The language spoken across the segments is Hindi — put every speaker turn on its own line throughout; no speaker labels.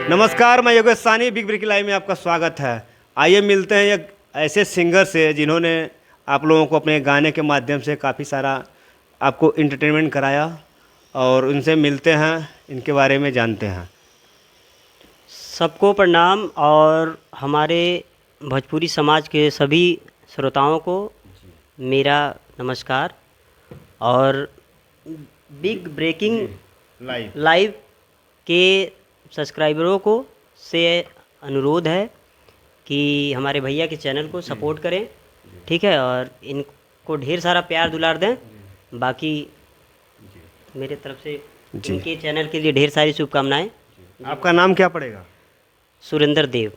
नमस्कार, मैं योगेश सानी, बिग ब्रेक लाइव में आपका स्वागत है। आइए मिलते हैं एक ऐसे सिंगर से जिन्होंने आप लोगों को अपने गाने के माध्यम से काफ़ी सारा आपको इंटरटेनमेंट कराया, और उनसे मिलते हैं, इनके बारे में जानते हैं।
सबको प्रणाम और हमारे भोजपुरी समाज के सभी श्रोताओं को मेरा नमस्कार। और बिग ब्रेकिंग लाइव के सब्सक्राइबरों को से अनुरोध है कि हमारे भैया के चैनल को सपोर्ट करें, ठीक है, और इनको ढेर सारा प्यार दुलार दें। बाकी मेरे तरफ से इनके चैनल के लिए ढेर सारी शुभकामनाएं।
आपका नाम क्या पड़ेगा?
सुरेंद्र देव।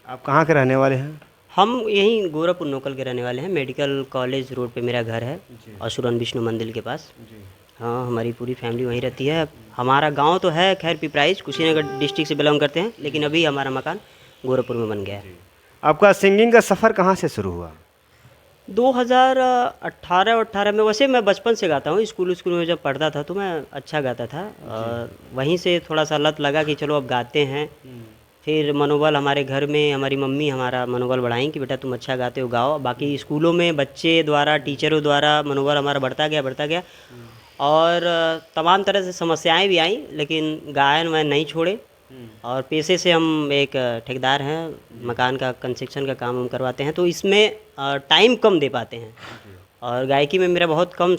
आप कहाँ के रहने वाले हैं?
हम यहीं गोरखपुर लोकल के रहने वाले हैं। मेडिकल कॉलेज रोड पे मेरा घर है, असुरन विष्णु मंदिर के पास। हाँ, हमारी पूरी फैमिली वहीं रहती है। हमारा गांव तो है खैर पिपराइच, कुशीनगर डिस्ट्रिक्ट से बिलोंग करते हैं, लेकिन अभी हमारा मकान गोरखपुर में बन गया है।
आपका सिंगिंग का सफ़र कहाँ से शुरू हुआ?
2018 में। वैसे मैं बचपन से गाता हूँ, स्कूल में जब पढ़ता था तो मैं अच्छा गाता था, और वहीं से थोड़ा सा लत लगा कि चलो अब गाते हैं। फिर मनोबल हमारे घर में हमारी मम्मी हमारा मनोबल बढ़ाई कि बेटा तुम अच्छा गाते हो, गाओ। बाकी स्कूलों में बच्चे द्वारा, टीचरों द्वारा मनोबल हमारा बढ़ता गया। और तमाम तरह से समस्याएं भी आई, लेकिन गायन मैं नहीं छोड़े। और पेशे से हम एक ठेकेदार हैं, मकान का कंस्ट्रक्शन का काम हम करवाते हैं, तो इसमें टाइम कम दे पाते हैं। और गायकी में मेरा बहुत कम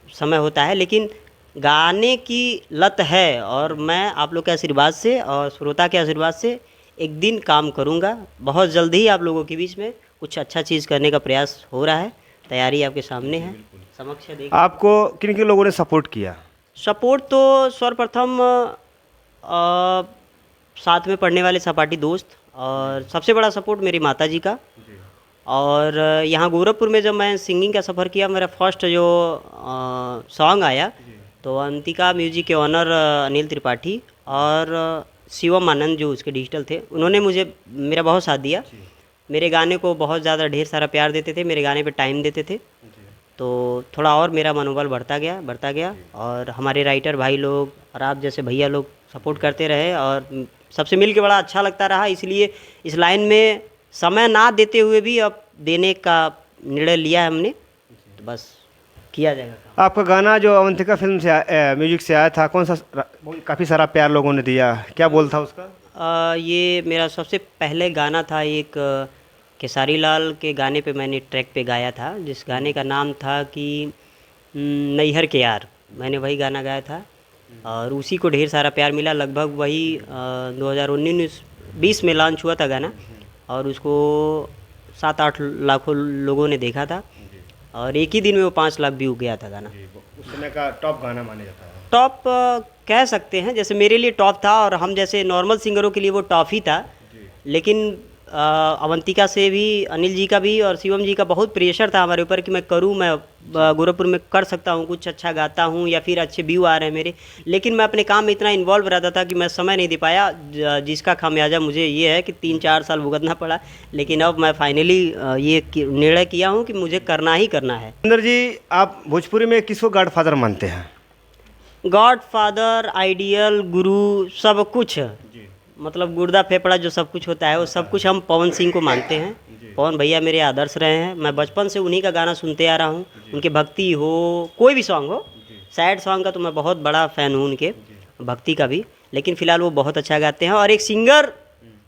समय होता है, लेकिन गाने की लत है। और मैं आप लोग के आशीर्वाद से और श्रोता के आशीर्वाद से एक दिन काम करूंगा। बहुत जल्द ही आप लोगों के बीच में कुछ अच्छा चीज़ करने का प्रयास हो रहा है। तैयारी आपके सामने है, समक्ष है।
आपको किन किन लोगों ने सपोर्ट किया?
सपोर्ट तो सर्वप्रथम साथ में पढ़ने वाले सहपाठी दोस्त, और सबसे बड़ा सपोर्ट मेरी माता जी का। और यहाँ गोरखपुर में जब मैं सिंगिंग का सफ़र किया, मेरा फर्स्ट जो सॉन्ग आया तो अंतिका म्यूजिक के ऑनर अनिल त्रिपाठी और शिवम आनंद जो उसके डिजिटल थे, उन्होंने मुझे मेरा बहुत साथ दिया। मेरे गाने को बहुत ज़्यादा ढेर सारा प्यार देते थे, मेरे गाने पे टाइम देते थे, तो थोड़ा और मेरा मनोबल बढ़ता गया। और हमारे राइटर भाई लोग और आप जैसे भैया लोग सपोर्ट करते रहे, और सबसे मिल के बड़ा अच्छा लगता रहा। इसलिए इस लाइन में समय ना देते हुए भी अब देने का निर्णय लिया है हमने, तो बस किया जाएगा काम।
आपका गाना जो अवंतिका फिल्म से म्यूजिक से आया था, कौन सा? काफ़ी सारा प्यार लोगों ने दिया, क्या बोल था उसका?
ये मेरा सबसे पहले गाना था। एक केसारी लाल के गाने पे मैंने ट्रैक पे गाया था, जिस गाने का नाम था कि नैहर के यार। मैंने वही गाना गाया था, और उसी को ढेर सारा प्यार मिला। लगभग वही 2019-20 में लॉन्च हुआ था गाना, और उसको 7-8 लाखों लोगों ने देखा था, और एक ही दिन में वो 5 लाख व्यू गया था गाना।
उस समय का टॉप गाना माना जाता है।
टॉप कह सकते हैं, जैसे मेरे लिए टॉप था, और हम जैसे नॉर्मल सिंगरों के लिए वो टॉप ही था। लेकिन अवंतिका से भी, अनिल जी का भी और शिवम जी का बहुत प्रेशर था हमारे ऊपर कि मैं करूं, मैं गोरखपुर में कर सकता हूं, कुछ अच्छा गाता हूं, या फिर अच्छे व्यू आ रहे हैं मेरे। लेकिन मैं अपने काम में इतना इन्वॉल्व रहता था कि मैं समय नहीं दे पाया, जिसका खामियाजा मुझे ये है कि 3-4 साल भुगतना पड़ा। लेकिन अब मैं फाइनली ये निर्णय किया हूँ कि मुझे करना ही करना है।
सुरेंद्र जी, आप भोजपुरी में किसको गॉडफादर मानते हैं?
गॉड फादर, आइडियल, गुरु, सब कुछ, मतलब गुर्दा फेफड़ा जो सब कुछ होता है, वो सब कुछ हम पवन सिंह को मानते हैं। पवन भैया मेरे आदर्श रहे हैं। मैं बचपन से उन्हीं का गाना सुनते आ रहा हूँ। उनके भक्ति हो, कोई भी सॉन्ग हो, सैड सॉन्ग का तो मैं बहुत बड़ा फ़ैन हूँ उनके, भक्ति का भी। लेकिन फ़िलहाल वो बहुत अच्छा गाते हैं। और एक सिंगर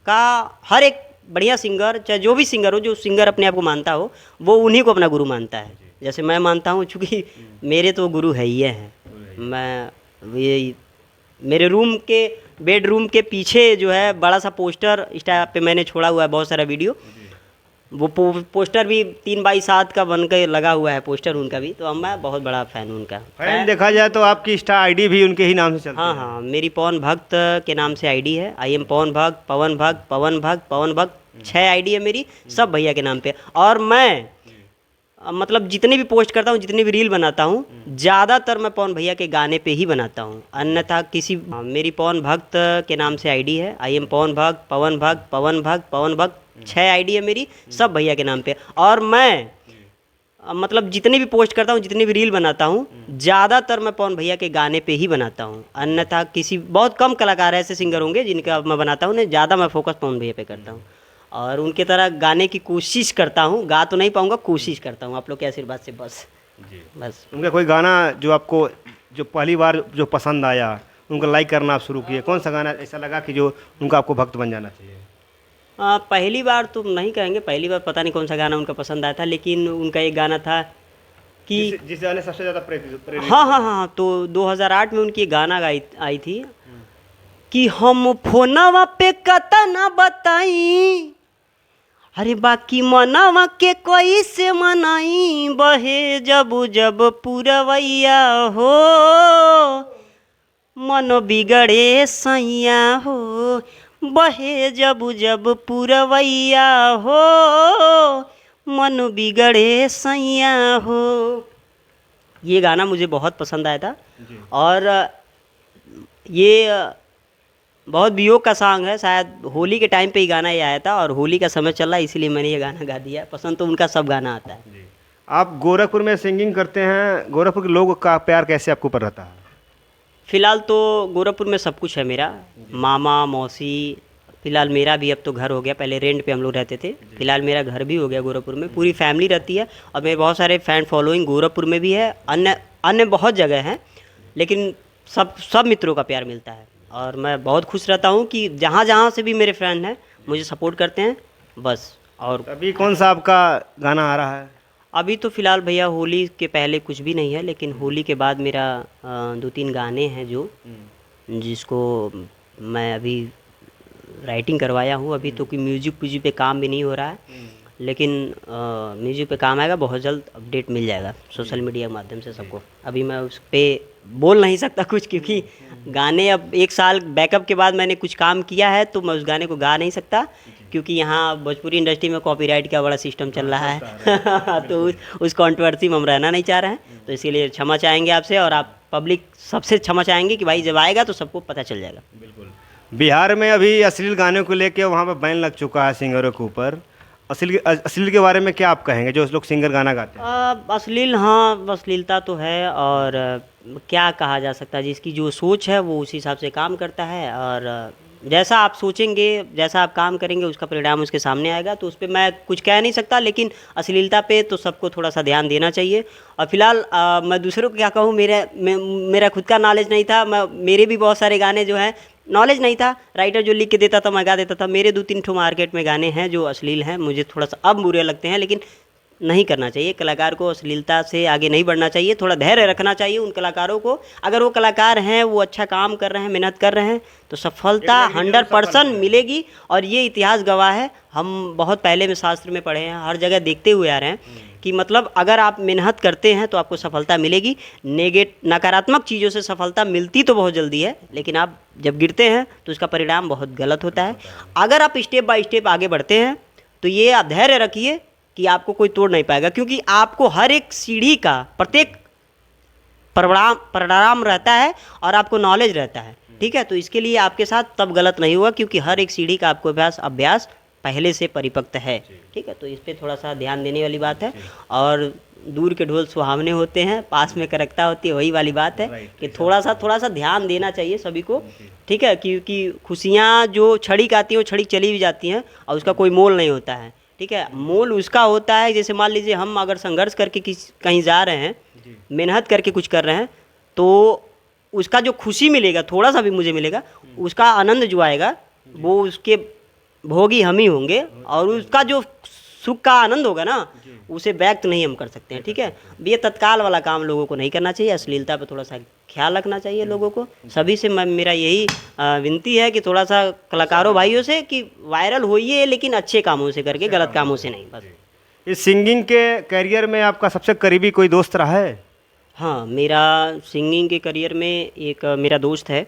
का, हर एक बढ़िया सिंगर, चाहे जो भी सिंगर हो, जो सिंगर अपने आप को मानता हो, वो उन्हीं को अपना गुरु मानता है। जैसे मैं मानता हूँ, चूँकि मेरे तो गुरु है ही हैं। मैं ये मेरे बेडरूम के पीछे जो है बड़ा सा पोस्टर इंस्टा पे मैंने छोड़ा हुआ है, बहुत सारा वीडियो। वो पोस्टर भी 3x7 का बन के लगा हुआ है पोस्टर उनका भी। तो अब मैं बहुत बड़ा फ़ैन हूँ उनका।
फैन देखा जाए तो आपकी इंस्टा आईडी भी उनके ही नाम से चलती है।
हाँ, मेरी पवन भक्त के नाम से आईडी है। आई एम पवन भक्त, पवन भक्त, पवन भक्त, पवन भक्त, 6 आईडी है मेरी, सब भैया के नाम पे। और मैं मतलब जितने भी पोस्ट करता हूँ, जितने भी रील बनाता हूँ, ज़्यादातर मैं पवन भैया के गाने पे ही बनाता हूँ, अन्यथा किसी। मेरी पवन भक्त के नाम से आईडी है। आई एम पवन भक्त, पवन भक्त, पवन भक्त, पवन भक्त, 6 आईडी है मेरी, सब भैया के नाम पे। और मैं मतलब जितने भी पोस्ट करता हूँ, जितने भी रील बनाता हूँ, ज़्यादातर मैं पवन भैया के गाने पे ही बनाता हूँ। अन्यथा किसी बहुत कम कलाकार ऐसे सिंगर होंगे जिनका मैं बनाता हूँ, नहीं ज़्यादा मैं फोकस पवन भैया पे करता हूँ और उनके तरह गाने की कोशिश करता हूँ। गा तो नहीं पाऊँगा, कोशिश करता हूँ आप लोग के आशीर्वाद से बस। बस
उनका कोई गाना जो आपको जो पहली बार जो पसंद आया, उनको लाइक करना आप शुरू किए, कौन सा गाना ऐसा लगा कि जो उनका आपको भक्त बन जाना चाहिए?
पहली बार तो नहीं कहेंगे, पहली बार पता नहीं कौन सा गाना उनका पसंद आया था, लेकिन उनका एक गाना था कि
जिस गाने सबसे ज़्यादा प्रेरित
हाँ हाँ हाँ, तो 2008 में उनकी एक गाना आई थी कि हम फोनवा पे कतना बताई, अरे बाकी मनावा के कोई से मनाई, बहे जब जब पुरवैया हो, मन बिगड़े सैया हो, बहे जब जब पुरवैया हो, मन बिगड़े सैया हो। ये गाना मुझे बहुत पसंद आया था और ये बहुत वियोग का सॉन्ग है। शायद होली के टाइम पे ही गाना ये आया था और होली का समय चल रहा है, इसीलिए मैंने ये गाना गा दिया। पसंद तो उनका सब गाना आता है।
आप गोरखपुर में सिंगिंग करते हैं, गोरखपुर के लोगों का प्यार कैसे आपके ऊपर रहता है?
फ़िलहाल तो गोरखपुर में सब कुछ है मेरा, मामा मौसी। फ़िलहाल मेरा भी अब तो घर हो गया, पहले रेंट पे हम लोग रहते थे, फ़िलहाल मेरा घर भी हो गया गोरखपुर में, पूरी फैमिली रहती है और मेरे बहुत सारे फ़ैन फॉलोइंग गोरखपुर में भी है, अन्य अन्य बहुत जगह हैं, लेकिन सब मित्रों का प्यार मिलता है और मैं बहुत खुश रहता हूँ कि जहाँ जहाँ से भी मेरे फ्रेंड हैं मुझे सपोर्ट करते हैं बस। और
अभी कौन सा आपका गाना आ रहा है?
अभी तो फ़िलहाल भैया होली के पहले कुछ भी नहीं है, लेकिन होली के बाद मेरा 2-3 गाने हैं जो जिसको मैं अभी राइटिंग करवाया हूँ। अभी तो कोई म्यूजिक पे काम भी नहीं हो रहा है, लेकिन म्यूजिक पे काम आएगा, बहुत जल्द अपडेट मिल जाएगा सोशल मीडिया के माध्यम से सबको। अभी मैं उस पर बोल नहीं सकता कुछ, क्योंकि गाने अब 1 साल बैकअप के बाद मैंने कुछ काम किया है तो मैं उस गाने को गा नहीं सकता, क्योंकि यहाँ भोजपुरी इंडस्ट्री में कॉपीराइट का बड़ा सिस्टम चल रहा है तो उस कंट्रोवर्सी में हम रहना नहीं चाह रहे हैं, तो इसीलिए क्षमा चाहेंगे आपसे और आप पब्लिक सबसे क्षमा चाहेंगे कि भाई जब आएगा तो सबको पता चल जाएगा।
बिल्कुल। बिहार में अभी अश्लील गाने को लेके वहाँ पर बैन लग चुका है सिंगरों के ऊपर। अश्लील के बारे में क्या आप कहेंगे जो लोग सिंगर गाना गाते हैं?
अश्लील, हाँ अश्लीलता तो है और क्या कहा जा सकता है, जिसकी जो सोच है वो उस हिसाब से काम करता है और जैसा आप सोचेंगे, जैसा आप काम करेंगे, उसका परिणाम उसके सामने आएगा। तो उस पर मैं कुछ कह नहीं सकता, लेकिन अश्लीलता पे तो सबको थोड़ा सा ध्यान देना चाहिए। और फिलहाल मैं दूसरों को क्या कहूँ, मेरा खुद का नॉलेज नहीं था, मेरे भी बहुत सारे गाने जो हैं नॉलेज नहीं था, राइटर जो लिख के देता था मैं गा देता था। मेरे 2-3 ठो मार्केट में गाने हैं जो अश्लील हैं, मुझे थोड़ा सा अब बुरे लगते हैं, लेकिन नहीं करना चाहिए। कलाकार को अश्लीलता से आगे नहीं बढ़ना चाहिए, थोड़ा धैर्य रखना चाहिए उन कलाकारों को। अगर वो कलाकार हैं, वो अच्छा काम कर रहे हैं, मेहनत कर रहे हैं, तो सफलता 100% मिलेगी। और ये इतिहास गवाह है, हम बहुत पहले में शास्त्र में पढ़े हैं, हर जगह देखते हुए आ रहे हैं कि मतलब अगर आप मेहनत करते हैं तो आपको सफलता मिलेगी। नकारात्मक चीज़ों से सफलता मिलती तो बहुत जल्दी है, लेकिन आप जब गिरते हैं तो उसका परिणाम बहुत गलत होता है। अगर आप स्टेप बाय स्टेप आगे बढ़ते हैं तो ये आप धैर्य रखिए कि आपको कोई तोड़ नहीं पाएगा, क्योंकि आपको हर एक सीढ़ी का प्रत्येक परिणाम रहता है और आपको नॉलेज रहता है, ठीक है। तो इसके लिए आपके साथ तब गलत नहीं हुआ, क्योंकि हर एक सीढ़ी का आपको अभ्यास पहले से परिपक्व है, ठीक है। तो इस पर थोड़ा सा ध्यान देने वाली बात है। और दूर के ढोल सुहावने होते हैं, पास में करकता होती है, वही वाली बात है कि थोड़ा सा ध्यान देना चाहिए सभी को, ठीक है। क्योंकि खुशियाँ जो क्षणिक आती हैं वो क्षणिक चली भी जाती हैं और उसका कोई मोल नहीं होता है, ठीक है। मोल उसका होता है, जैसे मान लीजिए हम अगर संघर्ष करके कहीं जा रहे हैं, मेहनत करके कुछ कर रहे हैं, तो उसका जो खुशी मिलेगा, थोड़ा सा भी मुझे मिलेगा, उसका आनंद जो आएगा वो उसके भोगी हम ही होंगे, और उसका जो सुख का आनंद होगा ना, उसे व्यक्त नहीं हम कर सकते हैं, ठीक है। ये तत्काल वाला काम लोगों को नहीं करना चाहिए, अश्लीलता पे थोड़ा सा ख्याल रखना चाहिए लोगों को। सभी से मेरा यही विनती है कि थोड़ा सा कलाकारों भाइयों से कि वायरल होइए, लेकिन अच्छे कामों से करके, गलत कामों से नहीं, बस।
इस सिंगिंग के करियर में आपका सबसे करीबी कोई दोस्त रहा है?
हाँ, मेरा सिंगिंग के करियर में एक मेरा दोस्त है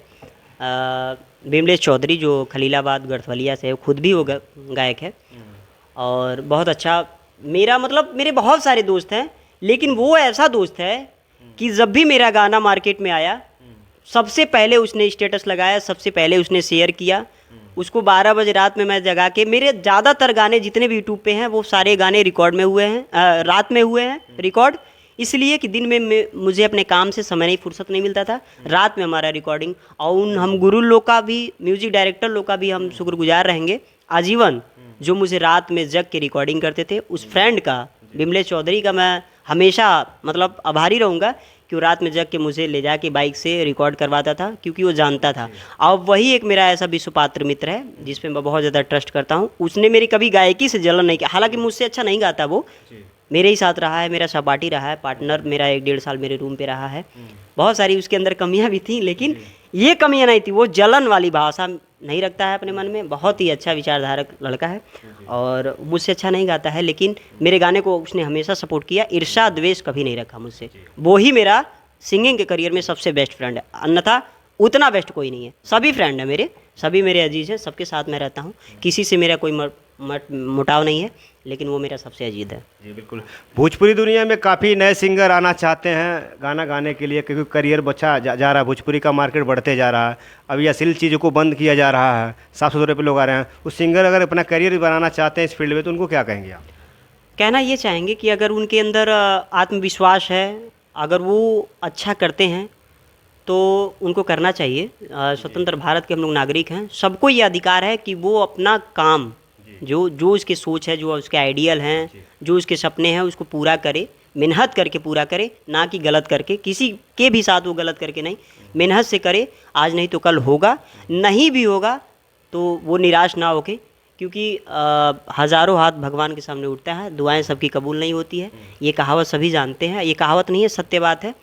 बिमलेश चौधरी, जो खलीलाबाद गढ़वलिया से है, खुद भी वो गायक है और बहुत अच्छा। मेरे बहुत सारे दोस्त हैं, लेकिन वो ऐसा दोस्त है कि जब भी मेरा गाना मार्केट में आया, सबसे पहले उसने स्टेटस लगाया, सबसे पहले उसने शेयर किया उसको 12 बजे रात में मैं जगा के, मेरे ज़्यादातर गाने जितने भी यूट्यूब पे हैं वो सारे गाने रिकॉर्ड में हुए हैं, रात में हुए हैं रिकॉर्ड, इसलिए कि दिन में मुझे अपने काम से समय नहीं, फुर्सत नहीं मिलता था। रात में हमारा रिकॉर्डिंग, और उन हम गुरु लोग का भी, म्यूजिक डायरेक्टर लोग का भी हम शुक्रगुजार रहेंगे आजीवन, जो मुझे रात में जग के रिकॉर्डिंग करते थे। उस फ्रेंड का, बिमलेश चौधरी का, मैं हमेशा मतलब आभारी रहूँगा कि वो रात में जग के मुझे ले जाके बाइक से रिकॉर्ड करवाता था, क्योंकि वो जानता था। और वही एक मेरा ऐसा विश्वपात्र मित्र है जिस पे मैं बहुत ज़्यादा ट्रस्ट करता हूँ। उसने मेरी कभी गायकी से जलन नहीं किया, हालांकि मुझसे अच्छा नहीं गाता वो, मेरे ही साथ रहा है, मेरा सहपाठी रहा है, पार्टनर मेरा 1-1.5 साल मेरे रूम पे रहा है। बहुत सारी उसके अंदर कमियां भी थी, लेकिन ये कमियां नहीं थी, वो जलन वाली भाषा नहीं रखता है अपने मन में। बहुत ही अच्छा विचारधारक लड़का है और मुझसे अच्छा नहीं गाता है, लेकिन मेरे गाने को उसने हमेशा सपोर्ट किया, ईर्ष्या द्वेष कभी नहीं रखा मुझसे। वो ही मेरा सिंगिंग के करियर में सबसे बेस्ट फ्रेंड है, अन्यथा उतना बेस्ट कोई नहीं है। सभी फ्रेंड है मेरे, सभी मेरे अजीज हैं, सबके साथ मैं रहता हूँ, किसी से मेरा कोई मुटाव नहीं है, लेकिन वो मेरा सबसे अजीज है।
जी बिल्कुल। भोजपुरी दुनिया में काफ़ी नए सिंगर आना चाहते हैं गाना गाने के लिए, क्योंकि करियर बचा जा रहा है, भोजपुरी का मार्केट बढ़ते जा रहा है, अभी अश्लील चीज़ों को बंद किया जा रहा है, साफ सुथरे पे लोग आ रहे हैं। उस सिंगर अगर अपना करियर बनाना चाहते हैं इस फील्ड में, तो उनको क्या कहेंगे आप?
कहना ये चाहेंगे कि अगर उनके अंदर आत्मविश्वास है, अगर वो अच्छा करते हैं तो उनको करना चाहिए। स्वतंत्र भारत के हम लोग नागरिक हैं, सबको ये अधिकार है कि वो अपना काम, जो जो उसकी सोच है, जो उसके आइडियल हैं, जो उसके सपने हैं, उसको पूरा करे, मेहनत करके पूरा करे, ना कि गलत करके, किसी के भी साथ वो गलत करके नहीं, मेहनत से करे। आज नहीं तो कल होगा, नहीं भी होगा तो वो निराश ना होके, क्योंकि हज़ारों हाथ भगवान के सामने उठता है, दुआएं सबकी कबूल नहीं होती है, ये कहावत सभी जानते हैं। ये कहावत नहीं है, सत्य बात है।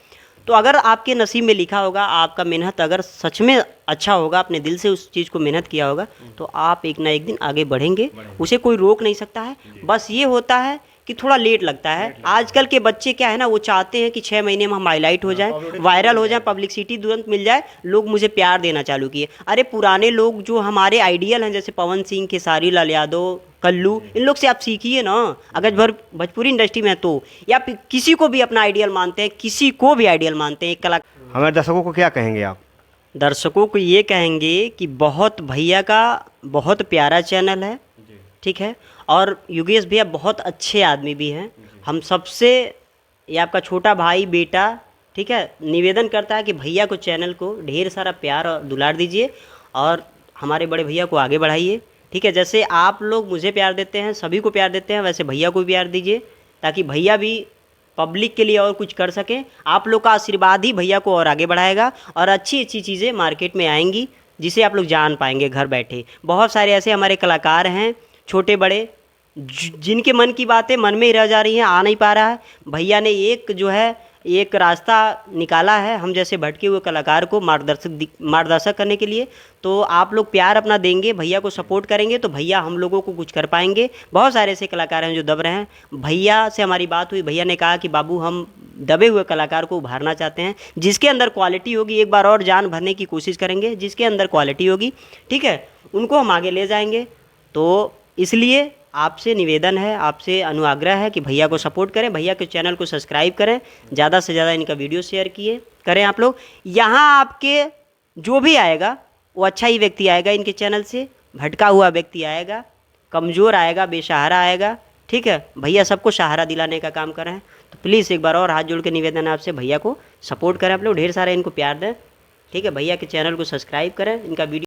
तो अगर आपके नसीब में लिखा होगा, आपका मेहनत अगर सच में अच्छा होगा, अपने दिल से उस चीज़ को मेहनत किया होगा, तो आप एक ना एक दिन आगे बढ़ेंगे, उसे कोई रोक नहीं सकता है। बस ये होता है कि थोड़ा लेट लगता है। आजकल के बच्चे क्या है ना, वो चाहते हैं कि 6 महीने में हम हाईलाइट हो जाएं, वायरल हो जाए, पब्लिसिटी तुरंत मिल जाए, लोग मुझे प्यार देना चालू किए। अरे पुराने लोग जो हमारे आइडियल हैं, जैसे पवन सिंह, खेसारी लाल यादव, कल्लू, इन लोग से आप सीखिए ना, अगर भोजपुरी इंडस्ट्री में है तो। या किसी को भी अपना आइडियल मानते हैं, किसी को भी आइडियल मानते हैं, एक कला।
हमारे दर्शकों को क्या कहेंगे आप?
दर्शकों को ये कहेंगे कि बहुत भैया का बहुत प्यारा चैनल है, ठीक है, और योगेश भैया बहुत अच्छे आदमी भी हैं। हम सबसे, ये आपका छोटा भाई बेटा, ठीक है, निवेदन करता है कि भैया को, चैनल को ढेर सारा प्यार और दुलार दीजिए और हमारे बड़े भैया को आगे बढ़ाइए, ठीक है। जैसे आप लोग मुझे प्यार देते हैं, सभी को प्यार देते हैं, वैसे भैया को भी प्यार दीजिए, ताकि भैया भी पब्लिक के लिए और कुछ कर सकें। आप लोग का आशीर्वाद ही भैया को और आगे बढ़ाएगा, और अच्छी अच्छी चीज़ें मार्केट में आएंगी, जिसे आप लोग जान पाएंगे घर बैठे। बहुत सारे ऐसे हमारे कलाकार हैं, छोटे बड़े, जिनके मन की बातें मन में ही रह जा रही हैं, आ नहीं पा रहा है। भैया ने एक जो है एक रास्ता निकाला है हम जैसे भटके हुए कलाकार को मार्गदर्शक करने के लिए। तो आप लोग प्यार अपना देंगे, भैया को सपोर्ट करेंगे, तो भैया हम लोगों को कुछ कर पाएंगे। बहुत सारे ऐसे कलाकार हैं जो दब रहे हैं। भैया से हमारी बात हुई, भैया ने कहा कि बाबू हम दबे हुए कलाकार को उभारना चाहते हैं, जिसके अंदर क्वालिटी होगी, एक बार और जान भरने की कोशिश करेंगे, जिसके अंदर क्वालिटी होगी, ठीक है, उनको हम आगे ले जाएंगे। तो इसलिए आपसे निवेदन है, आपसे अनुआग्रह है कि भैया को सपोर्ट करें, भैया के चैनल को सब्सक्राइब करें, ज़्यादा से ज़्यादा इनका वीडियो शेयर करें आप लोग। यहाँ आपके जो भी आएगा वो अच्छा ही व्यक्ति आएगा, इनके चैनल से भटका हुआ व्यक्ति आएगा, कमज़ोर आएगा, बेसहारा आएगा, ठीक है। भैया सबको सहारा दिलाने का काम कर रहे हैं। तो प्लीज़ एक बार और हाथ जोड़ के निवेदन है आपसे, भैया को सपोर्ट करें आप लोग, ढेर सारे इनको प्यार दें, ठीक है। भैया के चैनल को सब्सक्राइब करें, इनका वीडियो